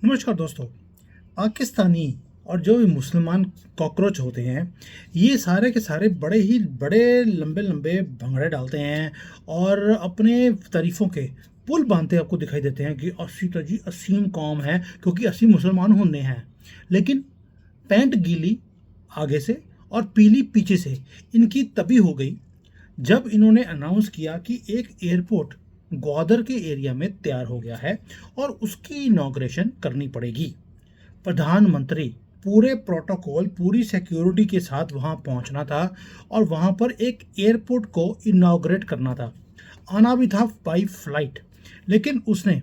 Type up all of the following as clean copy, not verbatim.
नमस्कार दोस्तों। पाकिस्तानी और जो भी मुसलमान कॉकरोच होते हैं, ये सारे के सारे बड़े ही बड़े लंबे लंबे भंगड़े डालते हैं और अपने तारीफ़ों के पुल बांधते आपको दिखाई देते हैं कि अस्सी तो जी असीम कौम है, क्योंकि 80 मुसलमान होने हैं। लेकिन पैंट गीली आगे से और पीली पीछे से इनकी तभी हो गई जब इन्होंने अनाउंस किया कि एक एयरपोर्ट ग्वादर के एरिया में तैयार हो गया है और उसकी इनॉग्रेशन करनी पड़ेगी। प्रधानमंत्री पूरे प्रोटोकॉल पूरी सिक्योरिटी के साथ वहां पहुंचना था और वहां पर एक एयरपोर्ट को इनॉग्रेट करना था। आना भी था बाई फ्लाइट, लेकिन उसने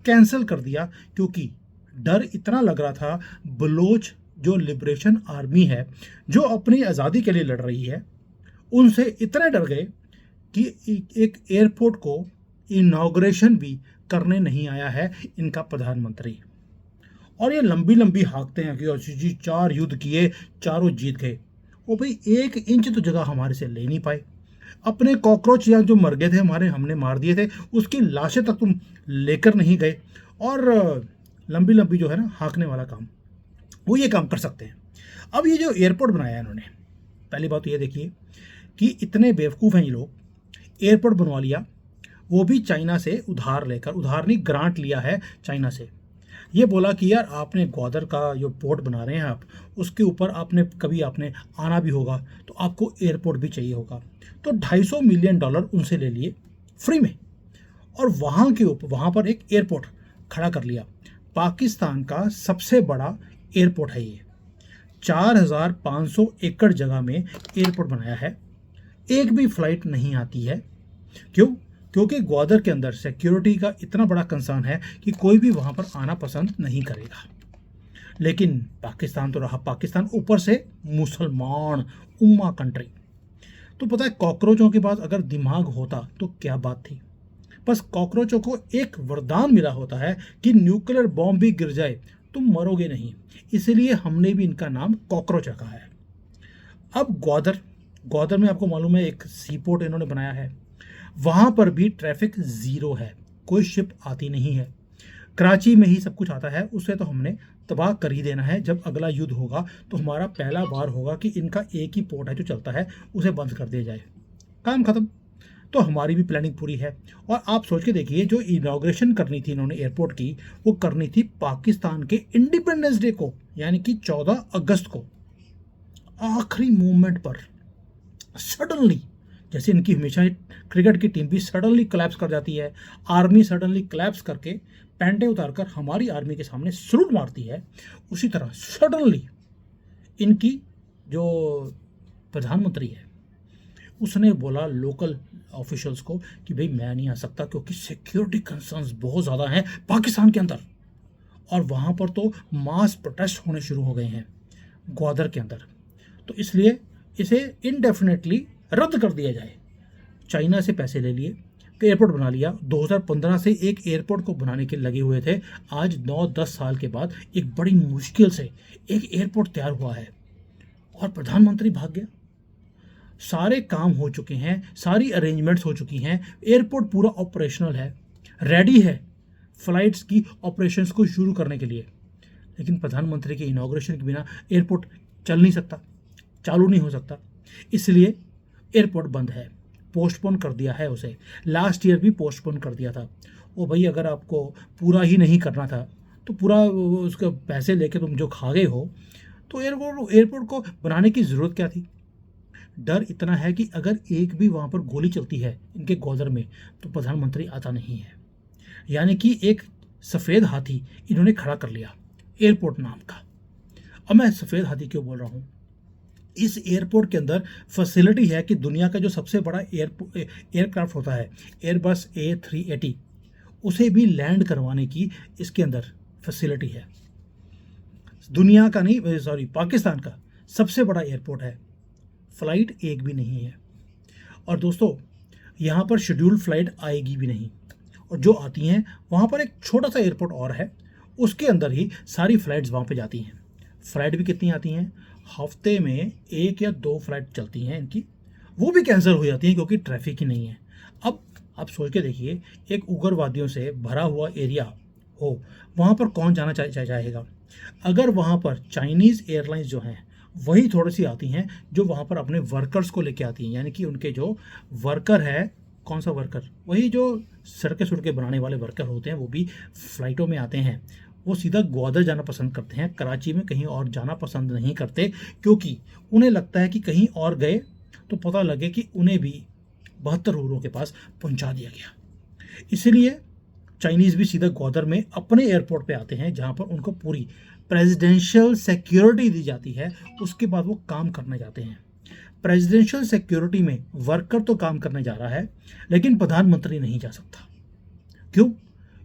कैंसिल कर दिया क्योंकि डर इतना लग रहा था। बलोच जो लिबरेशन आर्मी है, जो अपनी आज़ादी के लिए लड़ रही है, उनसे इतने डर गए कि एक एयरपोर्ट को इनॉग्रेशन भी करने नहीं आया है इनका प्रधानमंत्री। और ये लंबी लंबी हाँकते हैं कि अच्छा जी 4 युद्ध किए, चारों जीत गए। ओ भाई, 1 इंच तो जगह हमारे से ले नहीं पाए। अपने कॉकरोच या जो मर गए थे हमारे, हमने मार दिए थे, उसकी लाशें तक तुम लेकर नहीं गए। और लंबी लंबी जो है ना हाँकने वाला काम, वो ये काम कर सकते हैं। अब ये जो एयरपोर्ट बनाया है इन्होंने, पहली बात तो ये देखिए कि इतने बेवकूफ़ हैं ये लोग। एयरपोर्ट बनवा लिया, वो भी चाइना से उधार लेकर, उधार नहीं ग्रांट लिया है चाइना से। ये बोला कि यार आपने ग्वादर का जो पोर्ट बना रहे हैं आप, उसके ऊपर आपने आना भी होगा, तो आपको एयरपोर्ट भी चाहिए होगा। तो $250 मिलियन उनसे ले लिए फ्री में, और वहाँ पर एक एयरपोर्ट खड़ा कर लिया। पाकिस्तान का सबसे बड़ा एयरपोर्ट है ये। 4500 एकड़ जगह में एयरपोर्ट बनाया है। एक भी फ्लाइट नहीं आती है। क्यों? क्योंकि ग्वादर के अंदर सिक्योरिटी का इतना बड़ा कंसर्न है कि कोई भी वहां पर आना पसंद नहीं करेगा। लेकिन पाकिस्तान तो रहा पाकिस्तान, ऊपर से मुसलमान उम्मा कंट्री। तो पता है, कॉकरोचों के पास अगर दिमाग होता तो क्या बात थी। बस कॉकरोचों को एक वरदान मिला होता है कि न्यूक्लियर बॉम्ब भी गिर जाए तुम मरोगे नहीं, इसलिए हमने भी इनका नाम कॉकरोच रखा है। अब ग्वादर ग्वादर में आपको मालूम है एक सी पोर्ट इन्होंने बनाया है। वहां पर भी ट्रैफिक जीरो है, कोई शिप आती नहीं है। कराची में ही सब कुछ आता है, उसे तो हमने तबाह कर ही देना है। जब अगला युद्ध होगा तो हमारा पहला वार होगा कि इनका एक ही पोर्ट है जो चलता है, उसे बंद कर दिया जाए, काम खत्म। तो हमारी भी प्लानिंग पूरी है। और आप सोच के देखिए, जो इनॉग्रेशन करनी थी इन्होंने एयरपोर्ट की, वो करनी थी पाकिस्तान के इंडिपेंडेंस डे को, यानी कि 14 अगस्त को। आखिरी मोमेंट पर सडनली, जैसे इनकी हमेशा क्रिकेट की टीम भी सडनली कोलैप्स कर जाती है, आर्मी सडनली कोलैप्स करके पैंटे उतारकर हमारी आर्मी के सामने सलूट मारती है, उसी तरह सडनली इनकी जो प्रधानमंत्री है उसने बोला लोकल ऑफिशियल्स को कि भाई मैं नहीं आ सकता, क्योंकि सिक्योरिटी कंसर्न्स बहुत ज़्यादा हैं पाकिस्तान के अंदर। और वहाँ पर तो मास प्रोटेस्ट होने शुरू हो गए हैं ग्वादर के अंदर, तो इसलिए इसे इनडेफिनेटली रद्द कर दिया जाए। चाइना से पैसे ले लिए, फिर एयरपोर्ट बना लिया। 2015 से एक एयरपोर्ट को बनाने के लगे हुए थे। आज 9-10 साल के बाद एक बड़ी मुश्किल से एक एयरपोर्ट तैयार हुआ है और प्रधानमंत्री भाग गया। सारे काम हो चुके हैं, सारी अरेंजमेंट्स हो चुकी हैं, एयरपोर्ट पूरा ऑपरेशनल है, रेडी है फ्लाइट्स की ऑपरेशंस को शुरू करने के लिए। लेकिन प्रधानमंत्री के इनॉग्रेशन के बिना एयरपोर्ट चल नहीं सकता, चालू नहीं हो सकता, इसलिए एयरपोर्ट बंद है, पोस्टपोन कर दिया है उसे। लास्ट ईयर भी पोस्टपोन कर दिया था। ओ भाई, अगर आपको पूरा ही नहीं करना था तो पूरा उसके पैसे लेके तुम जो खा गए हो, तो एयरपोर्ट को बनाने की ज़रूरत क्या थी। डर इतना है कि अगर एक भी वहाँ पर गोली चलती है इनके ग्वादर में तो प्रधानमंत्री आता नहीं है। यानी कि एक सफ़ेद हाथी इन्होंने खड़ा कर लिया एयरपोर्ट नाम का। अब मैं सफ़ेद हाथी क्यों बोल रहा हूँ, इस एयरपोर्ट के अंदर फैसिलिटी है कि दुनिया का जो सबसे बड़ा एयरक्राफ्ट होता है एयरबस A380, उसे भी लैंड करवाने की इसके अंदर फैसिलिटी है। दुनिया का नहीं, सॉरी, पाकिस्तान का सबसे बड़ा एयरपोर्ट है। फ़्लाइट एक भी नहीं है। और दोस्तों, यहाँ पर शेड्यूल फ़्लाइट आएगी भी नहीं, और जो आती हैं वहाँ पर एक छोटा सा एयरपोर्ट और है, उसके अंदर ही सारी फ़्लाइट्स वहाँ पे जाती हैं। फ़्लाइट भी कितनी आती हैं, हफ्ते में 1 या 2 फ्लाइट चलती हैं इनकी, वो भी कैंसिल हो जाती हैं क्योंकि ट्रैफिक ही नहीं है। अब आप सोच के देखिए, एक उग्रवादियों से भरा हुआ एरिया हो, वहाँ पर कौन जाना चाहेगा? अगर वहाँ पर चाइनीज़ एयरलाइंस जो हैं, वही थोड़ी-सी आती हैं, जो वहाँ पर अपने वर्कर्स को लेके आती हैं, यानी कि उनके जो वर्कर है, कौन-सा वर्कर? वही जो सड़कें-सुड़कें बनाने वाले वर्कर होते हैं, वो भी फ्लाइटों में आते हैं। वो सीधा ग्वादर जाना पसंद करते हैं, कराची में कहीं और जाना पसंद नहीं करते, क्योंकि उन्हें लगता है कि कहीं और गए, तो पता लगे कि उन्हें भी 72 हुरों के पास पहुँचा दिया गया। इसीलिए चाइनीज़ भी सीधा ग्वादर में अपने एयरपोर्ट पे आते हैं, जहाँ पर उनको पूरी प्रेसिडेंशियल सिक्योरिटी दी जाती है, उसके बाद वो काम करने जाते हैं। प्रेसिडेंशियल सिक्योरिटी में वर्कर तो काम करने जा रहा है, लेकिन प्रधानमंत्री नहीं जा सकता। क्यों?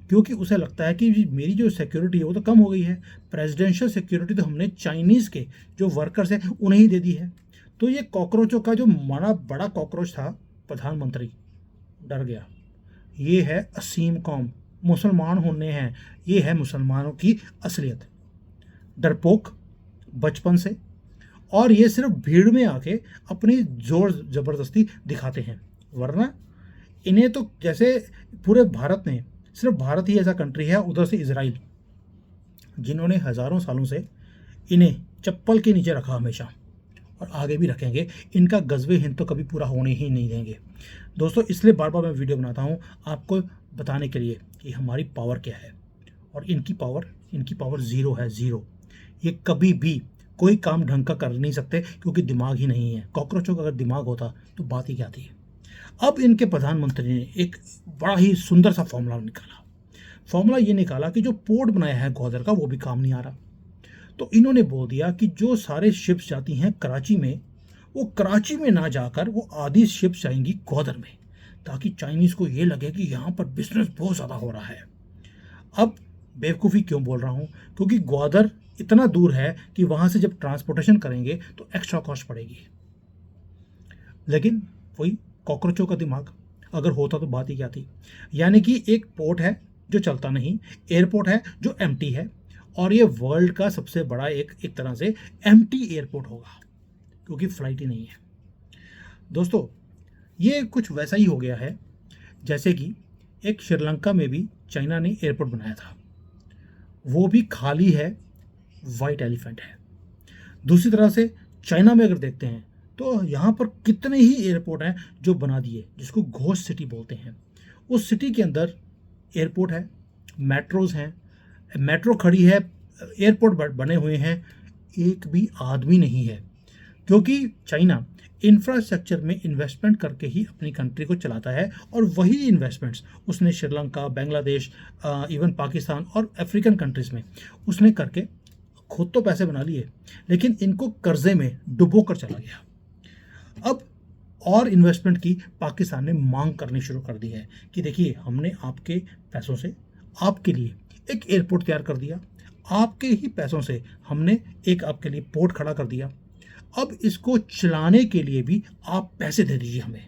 क्योंकि उसे लगता है कि मेरी जो सिक्योरिटी है वो तो कम हो गई है, प्रेसिडेंशियल सिक्योरिटी तो हमने चाइनीज़ के जो वर्कर्स हैं उन्हें ही दे दी है। तो ये कॉकरोचों का जो बड़ा बड़ा कॉकरोच था, प्रधानमंत्री डर गया। ये है असीम कौम, मुसलमान होने हैं, ये है मुसलमानों की असलियत। डरपोक बचपन से, और ये सिर्फ भीड़ में आके अपनी जोर ज़बरदस्ती दिखाते हैं, वरना इन्हें तो जैसे पूरे भारत में सिर्फ भारत ही ऐसा कंट्री है, उधर से इजराइल, जिन्होंने हज़ारों सालों से इन्हें चप्पल के नीचे रखा हमेशा, और आगे भी रखेंगे। इनका गज़वे हिंद तो कभी पूरा होने ही नहीं देंगे। दोस्तों, इसलिए बार बार मैं वीडियो बनाता हूँ आपको बताने के लिए कि हमारी पावर क्या है, और इनकी पावर ज़ीरो है, ज़ीरो। ये कभी भी कोई काम ढंग का कर नहीं सकते, क्योंकि दिमाग ही नहीं है। कॉकरोचों का अगर दिमाग होता तो बात ही क्या थी। अब इनके प्रधानमंत्री ने एक बड़ा ही सुंदर सा फॉर्मूला निकाला। फॉर्मूला ये निकाला कि जो पोर्ट बनाया है ग्वादर का, वो भी काम नहीं आ रहा। तो इन्होंने बोल दिया कि जो सारे शिप्स जाती हैं कराची में, वो कराची में ना जाकर वो आधी शिप्स जाएंगी ग्वादर में, ताकि चाइनीज़ को ये लगे कि यहाँ पर बिजनेस बहुत ज़्यादा हो रहा है। अब बेवकूफ़ी क्यों बोल रहा हूँ? क्योंकि ग्वादर इतना दूर है कि वहाँ से जब ट्रांसपोर्टेशन करेंगे तो एक्स्ट्रा कॉस्ट पड़ेगी। लेकिन वही कॉकरोचों का दिमाग, अगर होता तो बात ही क्या थी। यानी कि एक पोर्ट है जो चलता नहीं, एयरपोर्ट है जो एम्प्टी है, और ये वर्ल्ड का सबसे बड़ा एक तरह से एम्प्टी एयरपोर्ट होगा, क्योंकि फ्लाइट ही नहीं है। दोस्तों, ये कुछ वैसा ही हो गया है जैसे कि एक श्रीलंका में भी चाइना ने एयरपोर्ट बनाया था, वो भी खाली है, वाइट एलिफेंट है। दूसरी तरह से चाइना में अगर देखते हैं तो यहाँ पर कितने ही एयरपोर्ट हैं जो बना दिए, जिसको घोस्ट सिटी बोलते हैं। उस सिटी के अंदर एयरपोर्ट है, मेट्रोज हैं, मेट्रो खड़ी है, एयरपोर्ट बने हुए हैं, एक भी आदमी नहीं है, क्योंकि चाइना इंफ्रास्ट्रक्चर में इन्वेस्टमेंट करके ही अपनी कंट्री को चलाता है, और वही इन्वेस्टमेंट्स उसने श्रीलंका, बांग्लादेश, इवन पाकिस्तान और अफ्रीकन कंट्रीज़ में उसने करके खुद तो पैसे बना लिए, लेकिन इनको कर्जे में डुबो कर चला गया। अब और इन्वेस्टमेंट की पाकिस्तान ने मांग करनी शुरू कर दी है कि देखिए, हमने आपके पैसों से आपके लिए एक एयरपोर्ट तैयार कर दिया, आपके ही पैसों से हमने एक आपके लिए पोर्ट खड़ा कर दिया, अब इसको चलाने के लिए भी आप पैसे दे दीजिए हमें।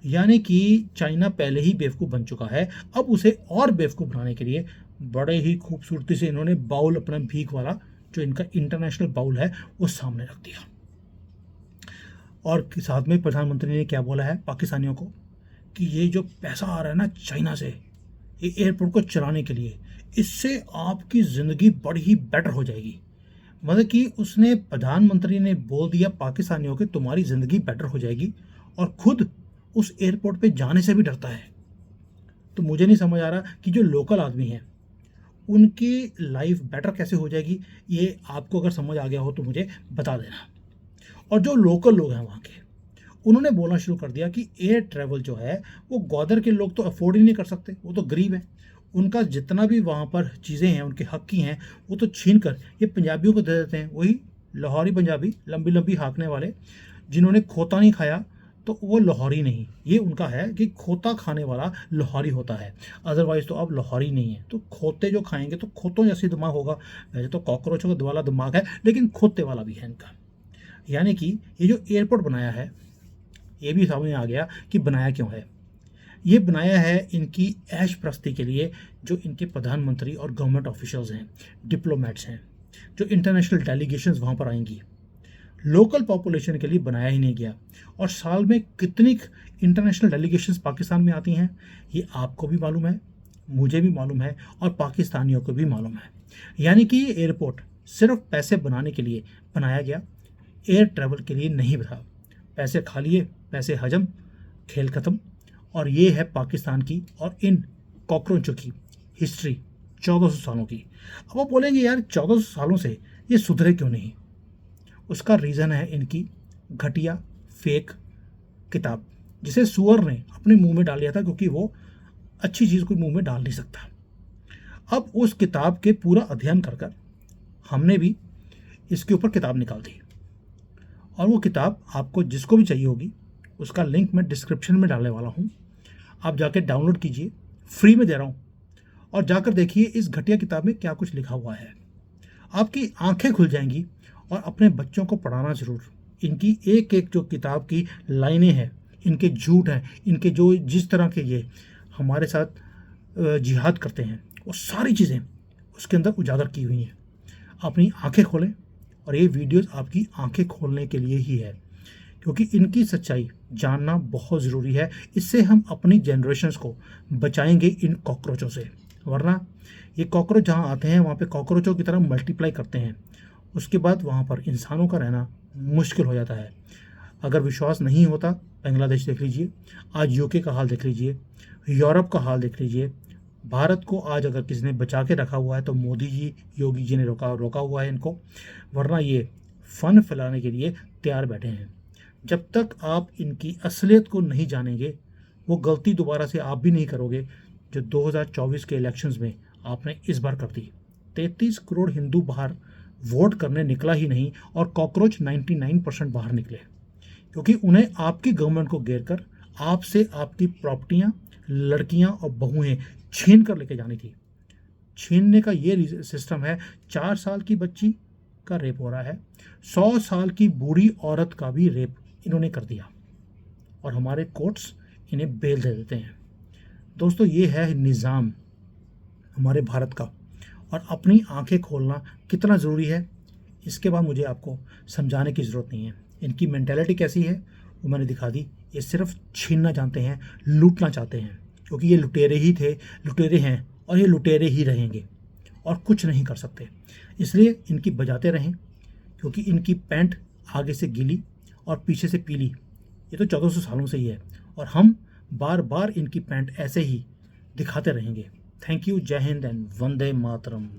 यानी कि चाइना पहले ही बेवकूफ़ बन चुका है, अब उसे और बेवकूफ़ बनाने के लिए बड़े ही खूबसूरती से इन्होंने बाउल, अपना भीख वाला जो इनका इंटरनेशनल बाउल है, वो सामने रख दिया। और साथ में प्रधानमंत्री ने क्या बोला है पाकिस्तानियों को कि ये जो पैसा आ रहा है ना चाइना से, ये एयरपोर्ट को चलाने के लिए, इससे आपकी ज़िंदगी बड़ी ही बेटर हो जाएगी। मतलब कि उसने, प्रधानमंत्री ने बोल दिया पाकिस्तानियों कि तुम्हारी ज़िंदगी बेटर हो जाएगी, और खुद उस एयरपोर्ट पे जाने से भी डरता है। तो मुझे नहीं समझ आ रहा कि जो लोकल आदमी हैं उनकी लाइफ बेटर कैसे हो जाएगी। ये आपको अगर समझ आ गया हो तो मुझे बता देना। और जो लोकल लोग हैं वहाँ के, उन्होंने बोलना शुरू कर दिया कि एयर ट्रैवल जो है वो ग्वादर के लोग तो अफोर्ड ही नहीं कर सकते, वो तो गरीब हैं, उनका जितना भी वहाँ पर चीज़ें हैं, उनके हक की हैं, वो तो छीन कर ये पंजाबियों को दे देते हैं। वही लाहौरी पंजाबी, लंबी लंबी हाँकने वाले, जिन्होंने खोता नहीं खाया तो वो लाहौरी नहीं। ये उनका है कि खोता खाने वाला लाहौरी होता है, अदरवाइज़ तो अब लाहौरी नहीं है। तो खोते जो खाएंगे तो खोतों जैसी दिमाग होगा। वैसे तो कॉकरोचों का वाला दिमाग है, लेकिन खोते वाला भी है इनका। यानी कि ये जो एयरपोर्ट बनाया है, ये भी सामने आ गया कि बनाया क्यों है। ये बनाया है इनकी ऐश प्रस्ती के लिए, जो इनके प्रधानमंत्री और गवर्नमेंट ऑफिशियल्स हैं, डिप्लोमेट्स हैं, जो इंटरनेशनल डेलीगेशंस वहाँ पर आएंगी। लोकल पॉपुलेशन के लिए बनाया ही नहीं गया। और साल में कितनी इंटरनेशनल डेलीगेशंस पाकिस्तान में आती हैं, ये आपको भी मालूम है, मुझे भी मालूम है और पाकिस्तानियों को भी मालूम है। यानी कि ये एयरपोर्ट सिर्फ पैसे बनाने के लिए बनाया गया, एयर ट्रैवल के लिए नहीं था। पैसे खा लिए, पैसे हजम, खेल खत्म। और ये है पाकिस्तान की और इन कॉकरोचों की हिस्ट्री 1400 सालों की। अब आप बोलेंगे यार 1400 सालों से ये सुधरे क्यों नहीं? उसका रीज़न है इनकी घटिया फेक किताब, जिसे सुअर ने अपने मुंह में डाल लिया था, क्योंकि वो अच्छी चीज़ कोई मुंह में डाल नहीं सकता। अब उस किताब के पूरा अध्ययन कर कर हमने भी इसके ऊपर किताब निकाल दी, और वो किताब आपको जिसको भी चाहिए होगी उसका लिंक मैं डिस्क्रिप्शन में डालने वाला हूँ। आप जाके डाउनलोड कीजिए, फ्री में दे रहा हूँ, और जाकर देखिए इस घटिया किताब में क्या कुछ लिखा हुआ है। आपकी आंखें खुल जाएंगी, और अपने बच्चों को पढ़ाना ज़रूर। इनकी एक एक जो किताब की लाइनें हैं, इनके झूठ हैं, इनके जो जिस तरह के ये हमारे साथ जिहाद करते हैं, वो सारी चीज़ें उसके अंदर उजागर की हुई हैं। अपनी आंखें खोलें, और ये वीडियोस आपकी आंखें खोलने के लिए ही है, क्योंकि इनकी सच्चाई जानना बहुत ज़रूरी है। इससे हम अपनी जनरेशन्स को बचाएंगे इन कॉकरोचों से। वरना ये कॉकरोच जहाँ आते हैं वहाँ पे कॉकरोचों की तरह मल्टीप्लाई करते हैं, उसके बाद वहाँ पर इंसानों का रहना मुश्किल हो जाता है। अगर विश्वास नहीं होता, बांग्लादेश देख लीजिए, आज यूके का हाल देख लीजिए, यूरोप का हाल देख लीजिए। भारत को आज अगर किसी ने बचा के रखा हुआ है तो मोदी जी, योगी जी ने रोका हुआ है इनको, वरना ये फन फैलाने के लिए तैयार बैठे हैं। जब तक आप इनकी असलियत को नहीं जानेंगे, वो गलती दोबारा से आप भी नहीं करोगे जो 2024 के इलेक्शंस में आपने इस बार कर दी। 33 करोड़ हिंदू बाहर वोट करने निकला ही नहीं, और कॉकरोच 99% बाहर निकले, क्योंकि उन्हें आपकी गवर्नमेंट को घेर कर आपसे आपकी प्रॉपर्टियां, लड़कियां और बहुएं छीन कर लेके जानी थी। छीनने का ये सिस्टम है। 4 साल की बच्ची का रेप हो रहा है, 100 साल की बूढ़ी औरत का भी रेप इन्होंने कर दिया, और हमारे कोर्ट्स इन्हें बेल दे देते हैं। दोस्तों, ये है निज़ाम हमारे भारत का, और अपनी आंखें खोलना कितना ज़रूरी है इसके बाद मुझे आपको समझाने की ज़रूरत नहीं है। इनकी मेंटालिटी कैसी है वो मैंने दिखा दी। ये सिर्फ छीनना जानते हैं, लूटना चाहते हैं, क्योंकि ये लुटेरे ही थे, लुटेरे हैं, और ये लुटेरे ही रहेंगे, और कुछ नहीं कर सकते। इसलिए इनकी बजाते रहें, क्योंकि इनकी पैंट आगे से गीली और पीछे से पीली, ये तो 1400 सालों से ही है, और हम बार बार इनकी पैंट ऐसे ही दिखाते रहेंगे। थैंक यू, जय हिंद एंड वंदे मातरम।